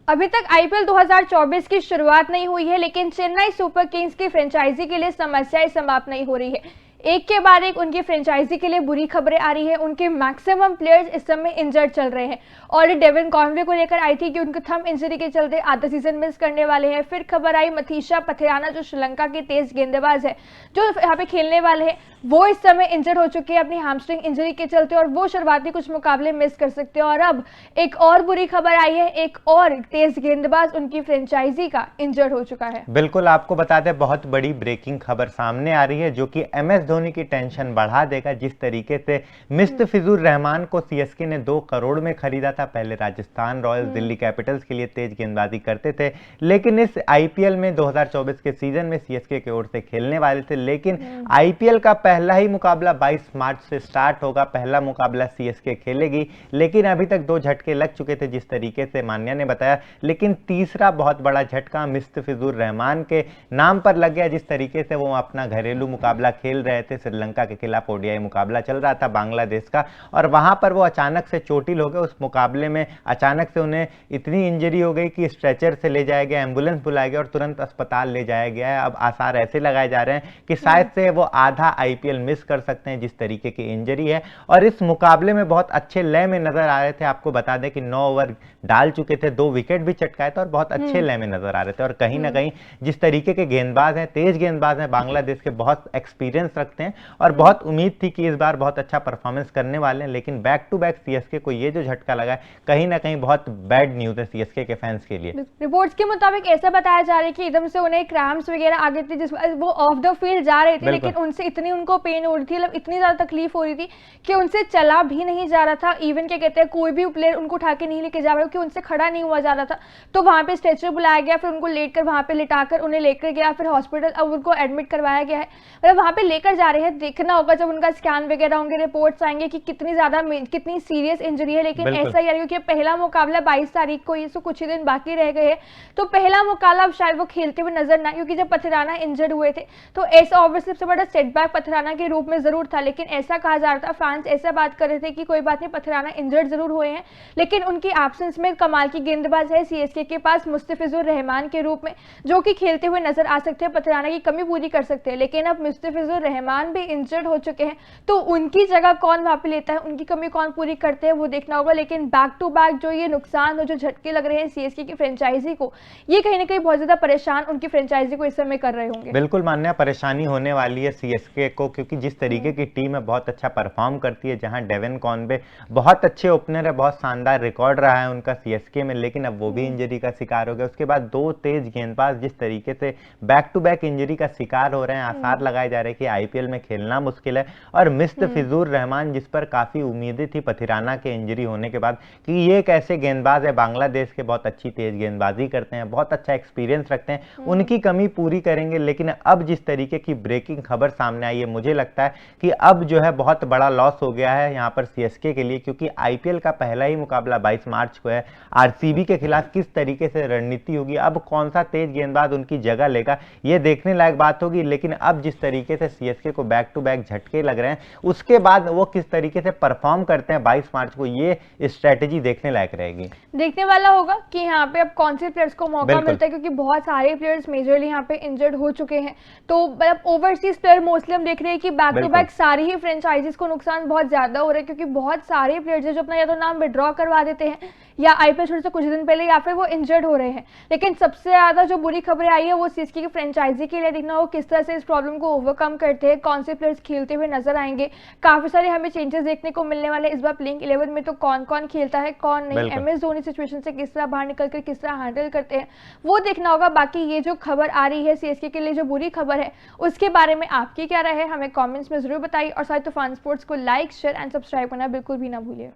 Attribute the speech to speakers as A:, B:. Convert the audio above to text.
A: अभी तक आईपीएल 2024 की शुरुआत नहीं हुई है, लेकिन चेन्नई सुपर किंग्स की फ्रेंचाइजी के लिए समस्याएं समाप्त नहीं हो रही है। एक के बाद एक उनकी फ्रेंचाइजी के लिए बुरी खबरें आ रही है। उनके मैक्सिमम प्लेयर्स इस समय इंजर्ड चल रहे हैं। और डेविन कॉनवे को लेकर आई थी कि उनके थंब इंजरी के चलते आधा सीजन मिस करने वाले हैं। फिर खबर आई मथीशा पथिराना, जो श्रीलंका के तेज गेंदबाज है, जो यहाँ पे खेलने वाले हैं, वो इस समय इंजर्ड हो चुके हैं अपनी हैमस्ट्रिंग इंजरी के चलते, और वो शुरुआती कुछ मुकाबले मिस कर सकते हैं। और अब एक और बुरी खबर आई है, एक और तेज गेंदबाज उनकी फ्रेंचाइजी का इंजर्ड हो चुका है।
B: बिल्कुल, आपको बता दें बहुत बड़ी ब्रेकिंग खबर सामने आ रही है जो कि एमएस धोनी की टेंशन बढ़ा देगा। जिस तरीके से मुस्तफिजुर रहमान को सीएसके ने 2 करोड़ में खरीदा था, पहले राजस्थान रॉयल्स दिल्ली कैपिटल्स के लिए तेज गेंदबाजी करते थे, लेकिन इस आईपीएल में 2024 के सीजन में सीएसके की ओर से खेलने वाले थे। लेकिन आईपीएल का पहला ही मुकाबला 22 मार्च से स्टार्ट होगा। पहला मुकाबला सीएसके खेलेगी, लेकिन अभी तक 2 झटके लग चुके थे जिस तरीके से मान्या ने बताया, लेकिन तीसरा बहुत बड़ा झटका मुस्तफिजुर रहमान के नाम पर लग गया। जिस तरीके से वो अपना घरेलू मुकाबला खेल रहे थे, श्रीलंका के खिलाफ ओडीआई मुकाबला चल रहा था बांग्लादेश का, और वहां पर वो अचानक से चोटिल हो गए। उस मुकाबले में अचानक से उन्हें इतनी इंजरी हो गई कि स्ट्रेचर से ले जाया गया, एम्बुलेंस बुलाया गया और तुरंत अस्पताल ले जाया गया है। अब आसार ऐसे लगाए जा रहे हैं कि शायद से वो आधा आईपीएल मिस कर सकते हैं, जिस तरीके की इंजरी है। और इस मुकाबले में बहुत अच्छे लय में नजर आ रहे थे। आपको बता दें कि 9 ओवर डाल चुके थे, 2 विकेट भी चटकाए थे और बहुत अच्छे लय में नजर आ रहे थे। और कहीं ना कहीं जिस तरीके के गेंदबाज हैं, तेज गेंदबाज हैं, बांग्लादेश के बहुत एक्सपीरियंस रखते हैं और बहुत उम्मीद थी कि इस बार बहुत अच्छा परफॉर्मेंस करने वाले हैं। लेकिन बैक टू बैक सीएसके को ये जो झटका लगा है, कहीं ना कहीं बहुत बैड न्यूज है सीएसके के फैंस के लिए।
A: रिपोर्ट्स के मुताबिक ऐसा बताया जा रहा है कि एकदम से उन्हें क्रैम्प्स वगैरह आ गए थे, जिस वो ऑफ द फील्ड जा रहे थे, लेकिन उनसे इतनी उनको पेन हो रही थी, मतलब इतनी ज्यादा तकलीफ हो रही थी कि उनसे चला भी नहीं जा रहा था। इवन क्या कहते हैं, कोई भी प्लेयर उनको उठा के नहीं लेके जा रहा, क्योंकि उनसे खड़ा नहीं हुआ जा रहा था। तो वहां पे स्ट्रेचर बुलाया गया, फिर उनको लेकर वहां पे लिटाकर उन्हें लेकर गया, फिर हॉस्पिटल अब उनको एडमिट करवाया गया है। मतलब वहां पे लेकर जा रहे हैं, देखना होगा जब उनका स्कैन वगैरह होंगे, रिपोर्ट्स आएंगे कि कितनी सीरियस इंजरी है। लेकिन ऐसा ही है क्योंकि पहला मुकाबला 22 तारीख को, ये तो कुछ ही दिन बाकी रह गए हैं, तो पहला मुकाबला अब शायद वो खेलते हुए नजर ना, क्योंकि जब पथिराना इंजर्ड हुए थे तो ऐसा ऑब्वियसली सबसे बड़ा सेटबैक पथिराना के रूप में जरूर था। लेकिन ऐसा कहा जा रहा था, फैंस ऐसा बात कर रहे थे कि कोई बात नहीं, पथिराना इंजर्ड जरूर हुए हैं, लेकिन उनकी एब्सेंस में कमाल की गेंदबाज है सीएसके के पास मुस्तफिजुर रहमान के रूप में, जो कि खेलते हुए नजर आ सकते हैं, पथिराना की कमी पूरी कर सकते हैं। लेकिन अब मुस्तफिजुर रहमान भी इंजर्ड हो चुके हैं, तो उनकी जगह कौन वहां पे लेता है, उनकी कमी कौन पूरी करते हैं, वो देखना होगा। लेकिन बैक टू बैक जो ये नुकसान और जो झटके लग रहे हैं सीएसके की फ्रेंचाइजी को, ये कहीं ना कहीं बहुत ज्यादा परेशान उनकी फ्रेंचाइजी को इस समय कर रहे होंगे।
B: बिल्कुल मान्य, परेशानी होने वाली है सीएसके को, क्योंकि जिस तरीके की टीम है बहुत अच्छा परफॉर्म करती है, जहां डेविन कॉनवे बहुत अच्छे ओपनर है, बहुत शानदार रिकॉर्ड रहा है उनका सीएसके में, लेकिन अब वो भी इंजरी का शिकार हो गया। उसके बाद 2 तेज गेंदबाज जिस तरीके से बैक टू बैक इंजरी का शिकार हो रहे हैं, आसार लगाए जा रहे हैं कि आईपीएल में खेलना मुश्किल है। और मुस्तफिजुर रहमान, जिस पर काफी उम्मीदें थी पथिराना के इंजरी होने के बाद कि ये एक ऐसे गेंदबाज है, बांग्लादेश के बहुत अच्छी तेज गेंदबाजी करते हैं, बहुत अच्छा एक्सपीरियंस रखते हैं, उनकी कमी पूरी करेंगे। लेकिन अब जिस तरीके की ब्रेकिंग खबर सामने आई है, मुझे लगता है कि अब जो है बहुत बड़ा लॉस हो गया है यहाँ पर सीएसके के लिए, क्योंकि आईपीएल का पहला ही मुकाबला 22 मार्च को है। आरसीबी के खिलाफ किस तरीके से रणनीति होगी, अब कौन सा तेज गेंदबाज उनकी जगह लेगा, ये देखने लायक बात होगी। लेकिन अब जिस तरीके से सीएसके को बैक टू बैक झटके लग रहे हैं, उसके बाद वो किस तरीके से परफॉर्म करते हैं 22 मार्च को, ये स्ट्रेटेजी देखने लायक रहेगी।
A: देखने वाला होगा कि यहाँ पे अब कौन से प्लेयर्स को मौका मिलता है, क्योंकि बहुत सारे प्लेयर्स मेजरली यहाँ पे इंजर्ड हो चुके हैं। तो मतलब ओवरसीज प्लेयर मोस्टली हम देख रहे हैं कि बैक टू बैक सारी ही फ्रेंचाइजीज को नुकसान बहुत ज्यादा हो रहा है, क्योंकि बहुत सारे प्लेयर्स जो अपना या तो नाम विड्रॉ करवा देते हैं या आईपीएल छोड़ने से कुछ दिन पहले, या फिर वो इंजर्ड हो रहे हैं। लेकिन सबसे ज्यादा जो बुरी खबरें आई है वो सीएसके की फ्रेंचाइजी के लिए, देखना हो किस तरह से इस प्रॉब्लम को ओवरकम करते हैं, कौन से प्लेयर्स खेलते हुए नजर आएंगे। काफी सारे हमें चेंजेस देखने को मिलने वाले इस बार प्लेइंग 11 में, तो कौन कौन खेलता है कौन नहीं, एमएस धोनी सिचुएशन से किस तरह बाहर निकलकर किस तरह हैंडल करते हैं, वो देखना होगा। बाकी ये जो खबर आ रही है सीएसके के लिए जो बुरी खबर है, उसके बारे में आपकी क्या राय है, हमें कमेंट्स में जरूर बताइए। और साथ ही तूफान स्पोर्ट्स को लाइक, शेयर एंड सब्सक्राइब करना बिल्कुल भी ना भूलिए।